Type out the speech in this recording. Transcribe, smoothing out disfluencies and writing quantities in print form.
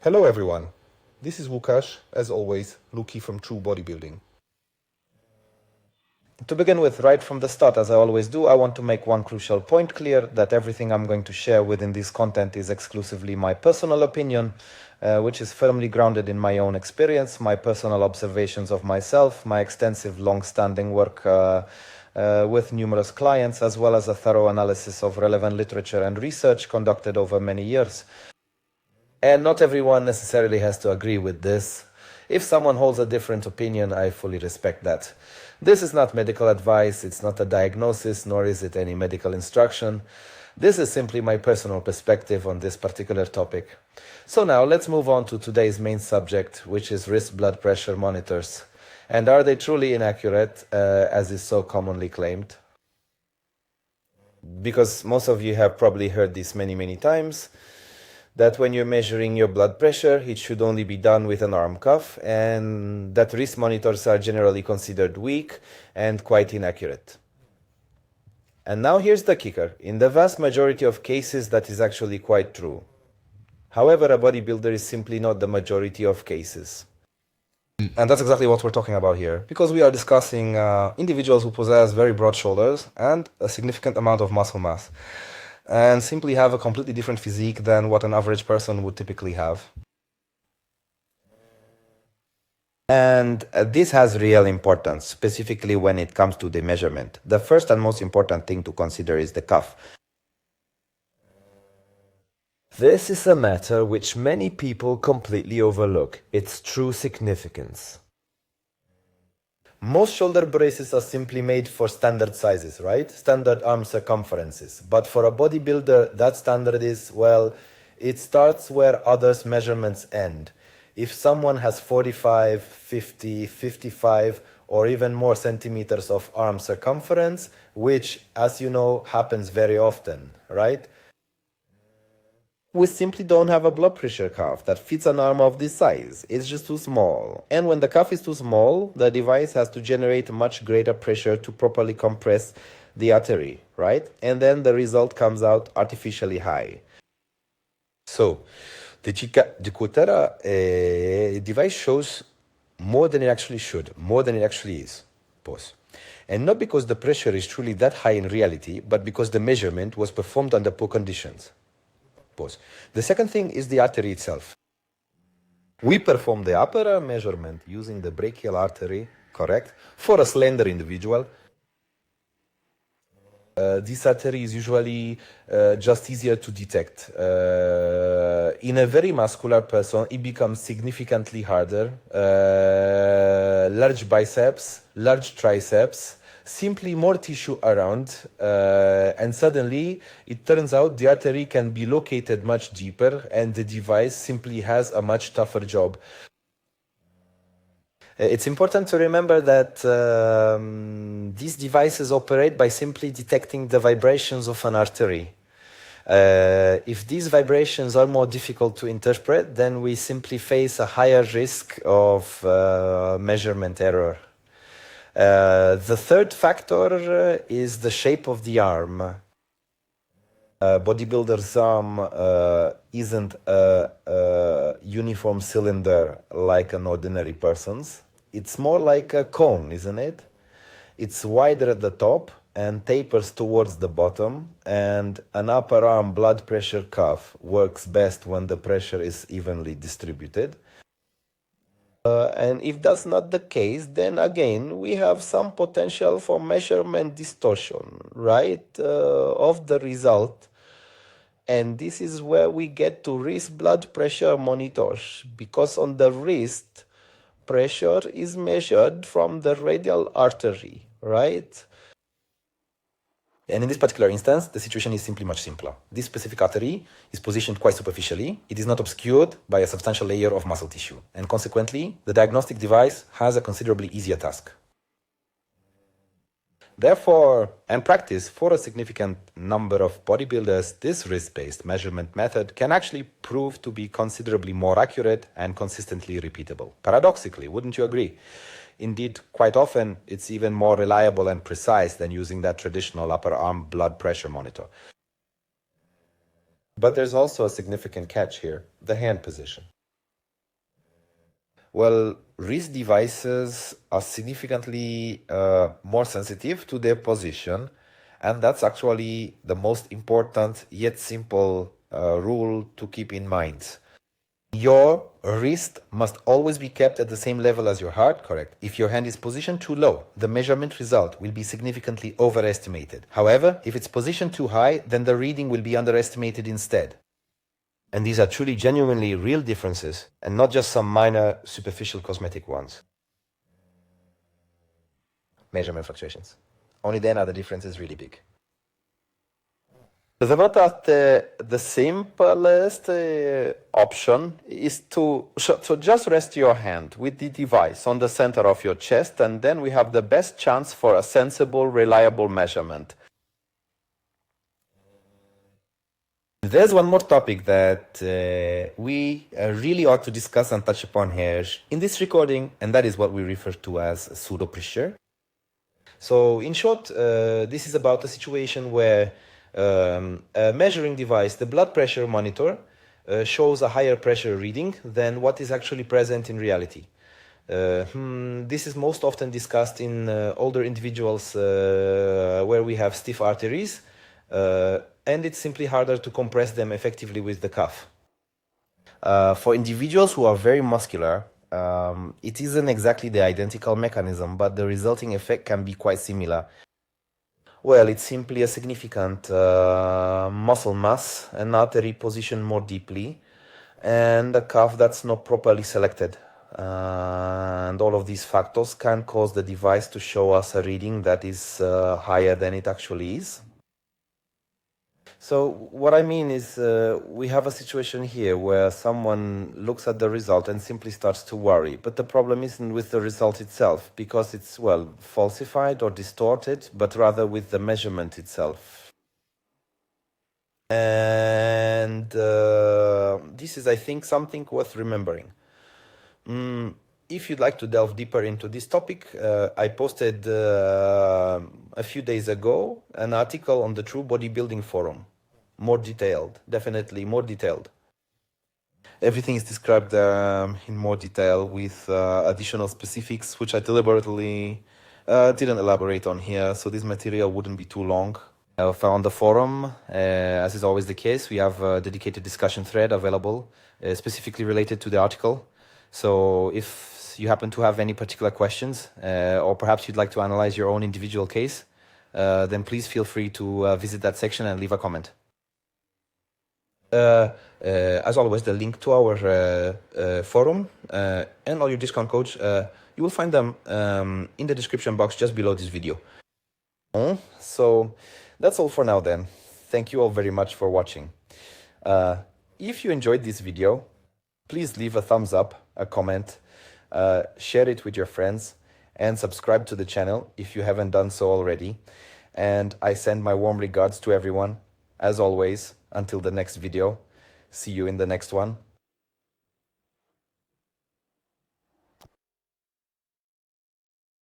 Hello everyone, this is Łukasz, as always, Luki from True Bodybuilding. To begin with, right from the start, as I always do, I want to make one crucial point clear, that everything I'm going to share within this content is exclusively my personal opinion, which is firmly grounded in my own experience, my personal observations of myself, my extensive long-standing work with numerous clients, as well as a thorough analysis of relevant literature and research conducted over many years. And not everyone necessarily has to agree with this. If someone holds a different opinion, I fully respect that. This is not medical advice, it's not a diagnosis, nor is it any medical instruction. This is simply my personal perspective on this particular topic. So now let's move on to today's main subject, which is wrist blood pressure monitors. And are they truly inaccurate, as is so commonly claimed? Because most of you have probably heard this many times, that when you're measuring your blood pressure, it should only be done with an arm cuff, and that wrist monitors are generally considered weak and quite inaccurate. And now here's the kicker. In the vast majority of cases, that is actually quite true. However, a bodybuilder is simply not the majority of cases. And that's exactly what we're talking about here, because we are discussing individuals who possess very broad shoulders and a significant amount of muscle mass, and simply have a completely different physique than what an average person would typically have. And this has real importance, specifically when it comes to the measurement. The first and most important thing to consider is the cuff. This is a matter which many people completely overlook its true significance. Most shoulder braces are simply made for standard sizes, right? Standard arm circumferences. But for a bodybuilder, that standard is, well, it starts where others' measurements end. If someone has 45, 50, 55, or even more centimeters of arm circumference, which, as you know, happens very often, right? We simply don't have a blood pressure cuff that fits an arm of this size. It's just too small. And when the cuff is too small, the device has to generate much greater pressure to properly compress the artery, right? And then the result comes out artificially high. So, the Cutera device shows more than it actually should, more than it actually is. Pause. And not because the pressure is truly that high in reality, but because the measurement was performed under poor conditions. Pause. The second thing is the artery itself. We perform the upper arm measurement using the brachial artery, correct, for a slender individual. This artery is usually just easier to detect. In a very muscular person, it becomes significantly harder. Large biceps, large triceps, simply more tissue around, and suddenly it turns out the artery can be located much deeper, and the device simply has a much tougher job. It's important to remember that these devices operate by simply detecting the vibrations of an artery. If these vibrations are more difficult to interpret, then we simply face a higher risk of measurement error. The third factor is the shape of the arm. Bodybuilder's arm isn't a uniform cylinder like an ordinary person's. It's more like a cone, isn't it? It's wider at the top and tapers towards the bottom, and an upper arm blood pressure cuff works best when the pressure is evenly distributed. And if that's not the case, then again, we have some potential for measurement distortion, right, of the result. And this is where we get to wrist blood pressure monitors, because on the wrist, pressure is measured from the radial artery, right? And in this particular instance, the situation is simply much simpler. This specific artery is positioned quite superficially. It is not obscured by a substantial layer of muscle tissue. And consequently, the diagnostic device has a considerably easier task. Therefore, in practice, for a significant number of bodybuilders, this wrist-based measurement method can actually prove to be considerably more accurate and consistently repeatable. Paradoxically, wouldn't you agree? Indeed, quite often, it's even more reliable and precise than using that traditional upper arm blood pressure monitor. But there's also a significant catch here, the hand position. Well, wrist devices are significantly more sensitive to their position, and that's actually the most important yet simple rule to keep in mind. Your wrist must always be kept at the same level as your heart, correct? If your hand is positioned too low, the measurement result will be significantly overestimated. However, if it's positioned too high, then the reading will be underestimated instead. And these are truly genuinely real differences, and not just some minor superficial cosmetic ones. Measurement fluctuations. Only then are the differences really big. The simplest option is to just rest your hand with the device on the center of your chest, and then we have the best chance for a sensible, reliable measurement. There's one more topic that we really ought to discuss and touch upon here in this recording, and that is what we refer to as pseudo pressure. So in short, this is about a situation where a measuring device, the blood pressure monitor, shows a higher pressure reading than what is actually present in reality. This is most often discussed in older individuals where we have stiff arteries, and it's simply harder to compress them effectively with the cuff. For individuals who are very muscular, it isn't exactly the identical mechanism, but the resulting effect can be quite similar. Well, it's simply a significant muscle mass, an artery positioned more deeply, and a cuff that's not properly selected. And all of these factors can cause the device to show us a reading that is higher than it actually is. So what I mean is we have a situation here where someone looks at the result and simply starts to worry. But the problem isn't with the result itself, because it's, well, falsified or distorted, but rather with the measurement itself. And this is, I think, something worth remembering. If you'd like to delve deeper into this topic, I posted a few days ago an article on the True Bodybuilding forum. More detailed, definitely more detailed. Everything is described in more detail with additional specifics, which I deliberately didn't elaborate on here, so this material wouldn't be too long. On the forum, as is always the case, we have a dedicated discussion thread available, specifically related to the article. So if you happen to have any particular questions, or perhaps you'd like to analyze your own individual case, then please feel free to visit that section and leave a comment. As always, the link to our forum and all your discount codes, you will find them in the description box just below this video. So that's all for now then. Thank you all very much for watching. If you enjoyed this video, please leave a thumbs up, a comment, share it with your friends, and subscribe to the channel if you haven't done so already. And I send my warm regards to everyone. As always, until the next video, see you in the next one.